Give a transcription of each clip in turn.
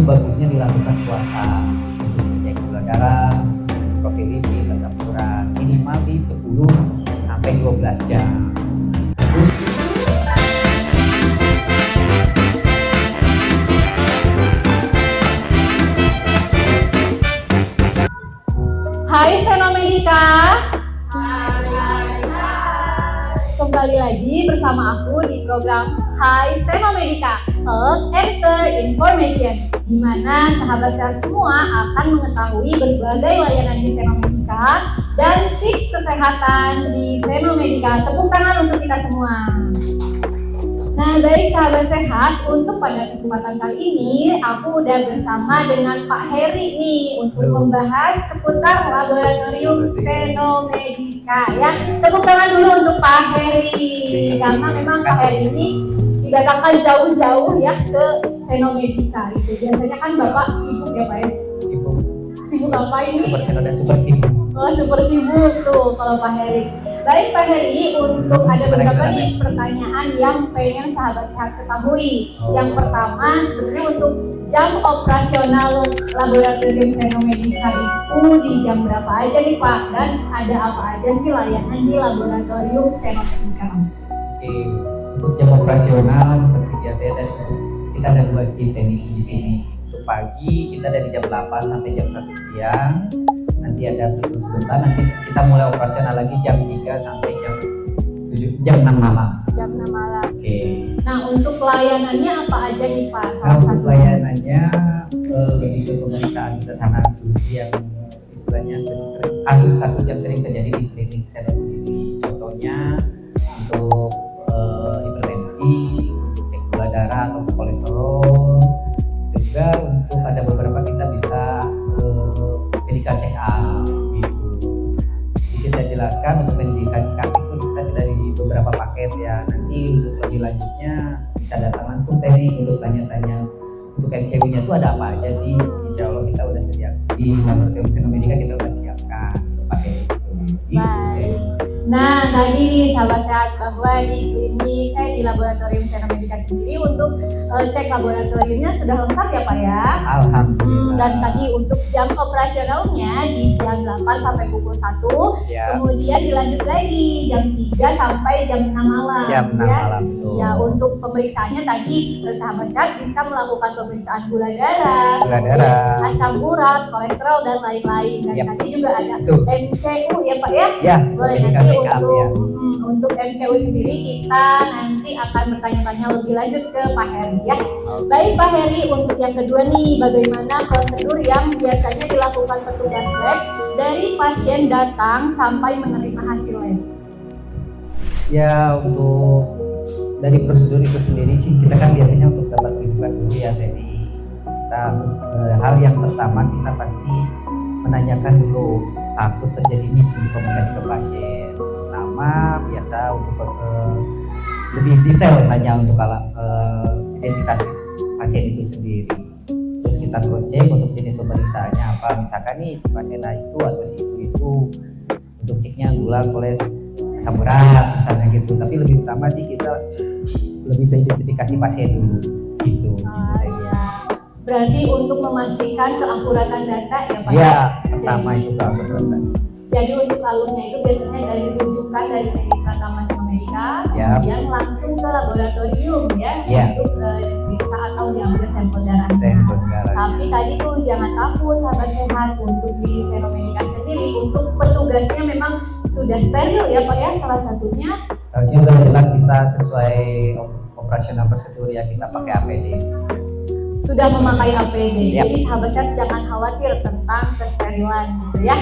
bagusnya dilakukan puasa untuk cek gula darah, profil lipid, asam urat minimal di 10 sampai 12 jam. Hai Senomedika. Kembali lagi bersama aku di program Hai Senomedika, Health Answer Information, di mana sahabat sehat semua akan mengetahui berbagai layanan di Senomedika dan tips kesehatan di Senomedika. Tepuk tangan untuk kita semua. Nah, baik sahabat sehat, untuk pada kesempatan kali ini aku udah bersama dengan Pak Heri nih untuk membahas seputar laboratorium Senomedika ya. Tepuk tangan dulu untuk Pak Heri, karena memang Pak Heri ini didatangkan jauh-jauh ya ke Senomedika itu. Biasanya kan Bapak sibuk ya Pak ya? Sibuk apa ini? Super sibuk dan super sibuk. Oh, super sibuk tuh kalau Pak Heri. Baik Pak Heri, untuk ada beberapa nih pertanyaan yang pengen sahabat sehat ketahui. Yang pertama, sebenarnya untuk jam operasional laboratorium Senomedika itu di jam berapa aja nih Pak? Dan ada apa aja sih layanan di laboratorium Senomedika? Oke, untuk jam operasional seperti biasa dan kita ada 2 shift teknik di sini. Untuk pagi kita dari jam 8 sampai jam 1 siang. Nanti ada tunggu sebentar, nanti kita mulai operasional lagi jam 3 sampai jam 6 malam. Jam 6 malam. Oke. Nah, untuk pelayanannya apa aja nih Pak? Nah, untuk pelayanannya lebih ke pemeriksaan sederhana yang istilahnya kasus-kasus yang sering terjadi di klinik saya sendiri. Contohnya untuk hipertensi, untuk cek gula darah atau kolesterol. Juga untuk ada beberapa kita bisa medical check up gitu. Jadi kita jelaskan untuk medical check up itu kita dari beberapa paket ya. Nanti untuk lebih lanjutnya bisa datang langsung teknik untuk tanya-tanya untuk MCU-nya itu ada apa aja sih. Insya Allah kita udah siap di laboratorium Senomedika, kita udah siapkan untuk paket itu. Baik. Nah, tadi nih sahabat sehat bahwa di klinik di laboratorium Senomedika sendiri untuk cek laboratoriumnya sudah lengkap ya Pak ya? Alhamdulillah. Dan tadi untuk jam operasionalnya di jam 8 sampai pukul 1, ya. Kemudian dilanjut lagi jam 3 sampai jam 6 malam. Jam 6 ya. malam itu. Ya, untuk pemeriksaannya tadi sahabat sehat bisa melakukan pemeriksaan gula darah, asam urat, kolesterol dan lain-lain. Dan tadi juga ada MCU ya Pak ya? Ya. Boleh nanti untuk MCU sendiri kita nanti akan bertanya-tanya lebih lanjut ke Pak Heri ya. Baik Pak Heri, untuk yang kedua nih, bagaimana prosedur yang biasanya dilakukan petugas lab dari pasien datang sampai menerima hasil lab? Ya, untuk dari prosedur itu sendiri sih kita kan biasanya untuk dapat rujukan dulu ya. Jadi kita hal yang pertama kita pasti menanyakan dulu takut terjadi miskomunikasi ke pasien. Nama biasa untuk lebih detail tanya untuk identitas pasien itu sendiri. Terus kita cross check untuk jenis pemeriksaannya apa. Misalkan nih si pasien itu atau si itu untuk ceknya gula, kolesterol, asam urat misalnya gitu. Tapi lebih utama sih kita lebih ke identifikasi pasien dulu gitu. Ya. Berarti untuk memastikan keakuratan data ya Pak? Iya, pertama itu keakuratan. Jadi untuk alurnya itu biasanya dari rujukan dari klinik Pratama Senomedika, kemudian langsung ke laboratorium ya, untuk diperiksa atau diambil sampel darah. Tapi tadi tuh jangan takut sahabat sehat, untuk di Senomedika sendiri untuk petugasnya memang sudah steril ya Pak ya, salah satunya. Soalnya udah jelas kita sesuai operasional prosedur ya, kita pakai APD. Sudah memakai APD, jadi sahabat sehat jangan khawatir tentang kesterilan gitu ya.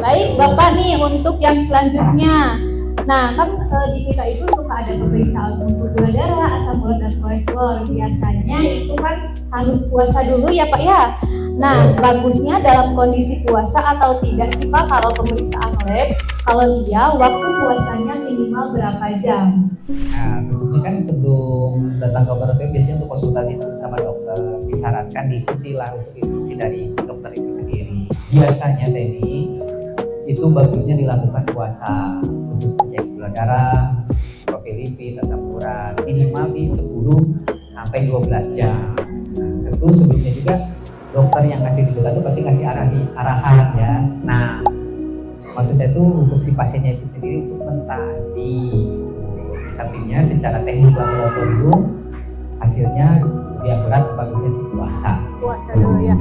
Baik Bapak nih, untuk yang selanjutnya, nah kan di kita itu suka ada pemeriksaan untuk gula darah, asam urat dan kolesterol. Biasanya itu kan harus puasa dulu ya Pak ya. Nah, bagusnya dalam kondisi puasa atau tidak sih Pak kalau pemeriksaan lab? Kalau iya, waktu puasanya minimal berapa jam? Nah, tentunya kan sebelum datang ke laboratorium biasanya untuk konsultasi sama dokter disarankan diikutilah untuk instruksi dari dokter itu sendiri. Biasanya Teni itu bagusnya dilakukan puasa untuk cek gula darah, profil lipid, asam urat minimal di 10 sampai 12 jam. Tentu sebelumnya juga dokter yang ngasih rujukan itu berarti ngasih arahan ya. Nah, maksud saya itu untuk si pasiennya itu sendiri untuk mentadi. Di sampingnya secara teknis laboratorium hasilnya lebih akurat bagusnya si puasa. Puasa dulu ya.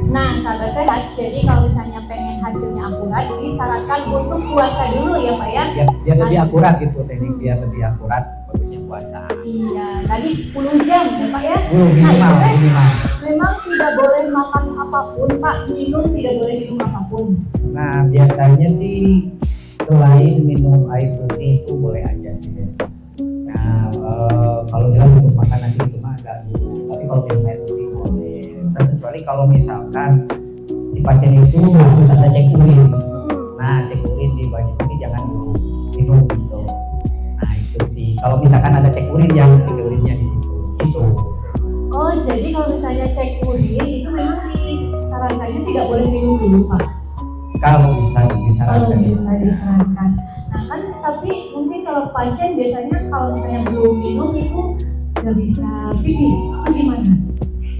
Nah, sahabat sehat, jadi kalau misalnya pengen hasilnya akurat, disarankan untuk puasa dulu ya Pak ya? Ya, biar lebih akurat gitu teknik, biar lebih akurat bagusnya puasa. Iya, tadi 10 jam ya Pak ya? 10 minimal, Nah, itu minimal. memang tidak boleh makan apapun Pak, tidak boleh minum apapun. Nah, biasanya sih selain minum air putih itu boleh aja sih. Nah, kalau jelas untuk makan nasi itu mah agak dulu, tapi kalau minum air putih boleh. Kecuali kalau misalkan si pasien itu harus ada cek urin. Nah, cek urin di wajib sih jangan minum gitu. Nah, itu sih. Kalau misalkan ada cek urin yang cek urinnya di situ, gitu. Oh, jadi kalau misalnya cek urin itu memang disarankannya tidak boleh minum dulu Pak? Kalau bisa Kalau disarankan. bisa disarankan. Nah kan, tapi mungkin kalau pasien biasanya kalau misalnya belum minum itu nggak bisa pipis, itu gimana?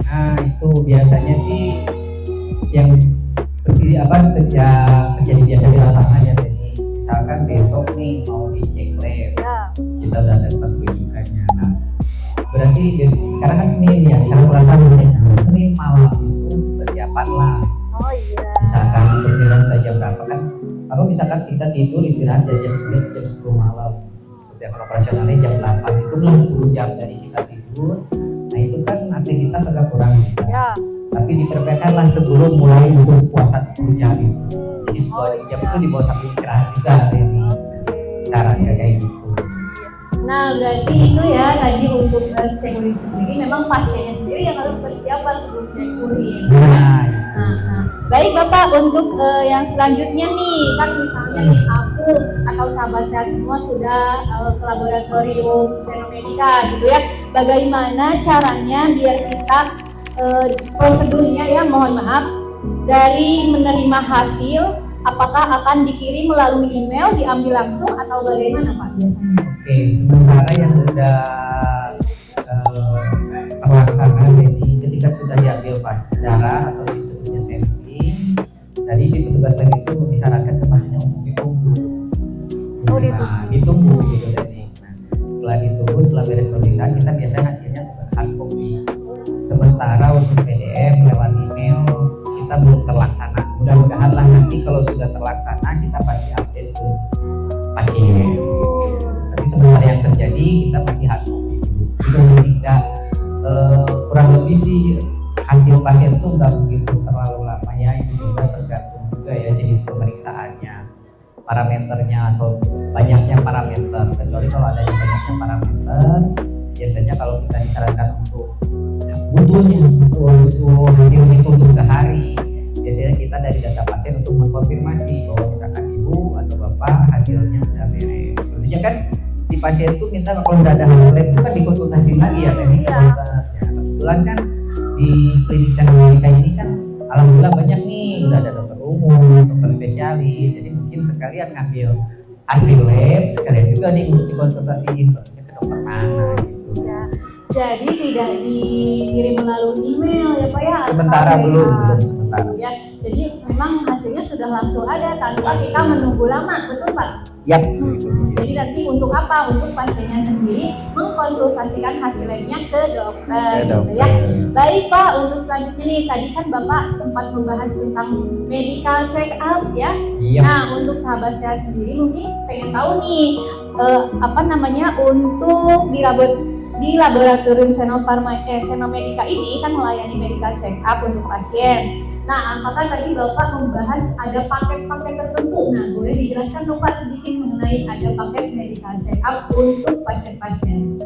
Nah, itu biasanya sih yang seperti terjadi biasa di lapangan ya. Jadi misalkan besok nih mau dicek lab, kita udah dapat rujukannya. Nah, berarti sekarang kan Senin ya, misalkan Selasa dicek, Senin malam itu persiapan lah. Oh iya. Misalkan untuk minum jam berapa kan? Kalau misalkan kita tidur istirahat jam 9, jam 10 malam, seperti yang operasionalnya jam 8 itu belum 10 jam dari kita tidur. Nah itu kan aktivitas agak kurang juga. Ya. Tapi diperbaikkanlah sebelum mulai untuk puasa 10 jam itu. Jadi 10 jam itu dibawa sambil istirahat juga ini caranya kayak gitu. Nah berarti itu ya tadi untuk cek urin sendiri memang pasiennya sendiri yang harus persiapan sebelum cek urin. Nah, baik Bapak, untuk yang selanjutnya nih, kan misalnya nih aku atau sahabat saya semua sudah ke laboratorium Senomedica gitu ya. Bagaimana caranya biar kita prosedurnya ya, mohon maaf, dari menerima hasil apakah akan dikirim melalui email, diambil langsung atau bagaimana Pak biasanya? Oke, sementara yang sudah terlaksana, jadi ketika sudah diambil darah atau disebutnya sampling, dari di petugas lab itu disarankan ke pasiennya untuk ditunggu. Nah, ditunggu gitu jadi. Nah, setelah ditunggu, setelah beres pemeriksaan, kita biasanya hasilnya hard copy. Sementara untuk PDF lewat email kita belum terlaksana. Mudah-mudahan lah nanti kalau sudah terlaksana kita pasti update ke pasien. Tapi sementara yang terjadi kita masih hard copy. Itu ketika kurang lebih sih hasil pasien itu nggak begitu terlalu lama ya, itu juga tergantung juga ya jenis pemeriksaannya, parameternya atau banyaknya parameter. Kecuali kalau ada yang banyaknya parameter, biasanya kalau kita disarankan untuk butuh hasil itu untuk sehari, biasanya kita dari data pasien untuk mengkonfirmasi bahwa misalkan ibu atau bapak hasilnya udah beres. Tentunya kan si pasien itu minta kalau udah ada hasil itu kan dikonsultasi lagi ya teknik dokter. Ya, kebetulan kan di klinik Senomedica ini kan alhamdulillah banyak nih, udah ada dokter umum, dokter spesialis, jadi mungkin sekalian ngambil hasil lab, sekalian juga nih untuk dikonsultasiin ke dokter mana gitu. Ya. Jadi tidak dikirim melalui email ya Pak ya? Sementara belum sementara. Ya, jadi memang hasilnya sudah langsung ada tanpa kita menunggu lama, betul Pak? Yap. Jadi nanti untuk apa? Untuk pasiennya sendiri mengkonsultasikan hasil labnya ke dokter, gitu ya. Baik Pak, untuk selanjutnya nih, tadi kan Bapak sempat membahas tentang medical check up ya. Iya. Nah, untuk sahabat saya sendiri mungkin pengen tahu nih untuk di laboratorium Senomedica ini kan melayani medical check up untuk pasien. Nah, apakah tadi Bapak membahas ada paket-paket tertentu? Nah, boleh dijelaskan dong Pak sedikit mengenai ada paket medical check up untuk pasien-pasien.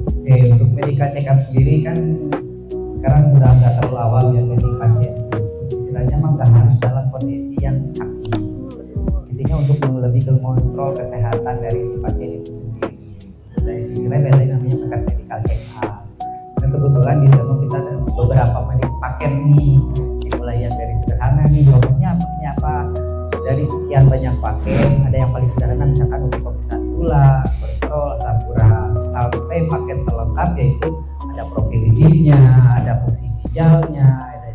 Oke, untuk medical check up sendiri kan sekarang udah nggak terlalu awal ya dari pasien. Istilahnya mah nggak harus dalam kondisi yang sakit. Intinya untuk lebih ke mengontrol kesehatan dari si pasien itu sendiri. Dari sisi lain ada yang namanya paket medical check up. Dan kebetulan di sana kita ada beberapa paket nih, dimulai yang dari sederhana nih, jawabnya apa dari sekian banyak paket, ada yang paling sederhana misalkan untuk pemeriksaan gula, kolesterol, asam urat, sampai paket terlengkap yaitu ada profil lipidnya, ada fungsi ginjalnya, ada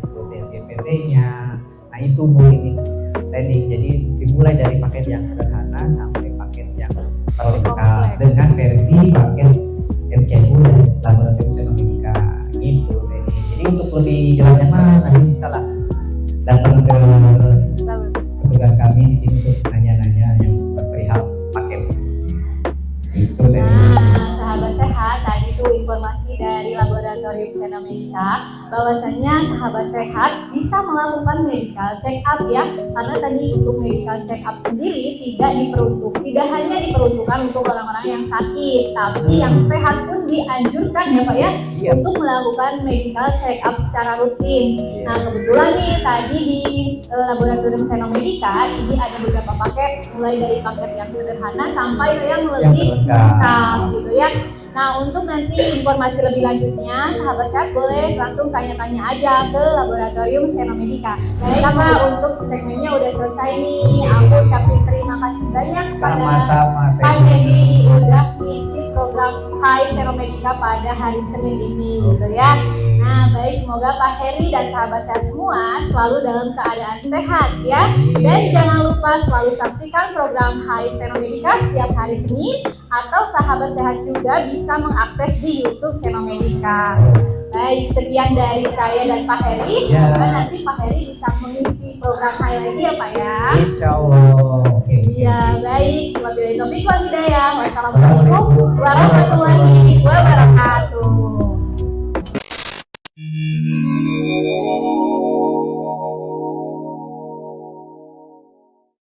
versi paket MCU dan laboratorium Senomedika gitu. Jadi untuk lebih jelasnya mah nanti bisa lah datang ke petugas kami di sini untuk nanya-nanya yang perihal paket itu. Nah, sahabat sehat, tadi tuh informasi dari laboratorium Senomedika bahwasanya sahabat sehat bisa melakukan medical check up ya, karena tadi untuk medical check up sendiri tidak hanya diperuntukkan untuk orang-orang yang sakit, tapi yang sehat pun dianjurkan ya Pak ya, untuk melakukan medical check up secara rutin. Nah, kebetulan nih tadi di laboratorium Senomedika ini ada beberapa paket, mulai dari paket yang sederhana sampai yang lebih lengkap gitu ya. Nah, untuk nanti informasi lebih lanjutnya, sahabat sehat boleh langsung tanya-tanya aja ke laboratorium Senomedika. Baik, Pak, untuk segmennya udah selesai nih. Aku ucapin terima kasih banyak sama-sama Pak Hedi udah mengisi program Hai Senomedika pada hari Senin ini gitu ya. Nah, baik, semoga Pak Heri dan sahabat sehat semua selalu dalam keadaan sehat ya. Dan jangan lupa selalu saksikan program Hai Senomedika setiap hari Senin, atau sahabat sehat juga bisa mengakses di YouTube Senomedika. Baik, sekian dari saya dan Pak Heri. Semoga nanti Pak Heri bisa mengisi program Hai lagi ya Pak ya. Insya Allah. Iya, baik. Wabillahi taufiq wal hidayah. Wassalamualaikum warahmatullahi wabarakatuh.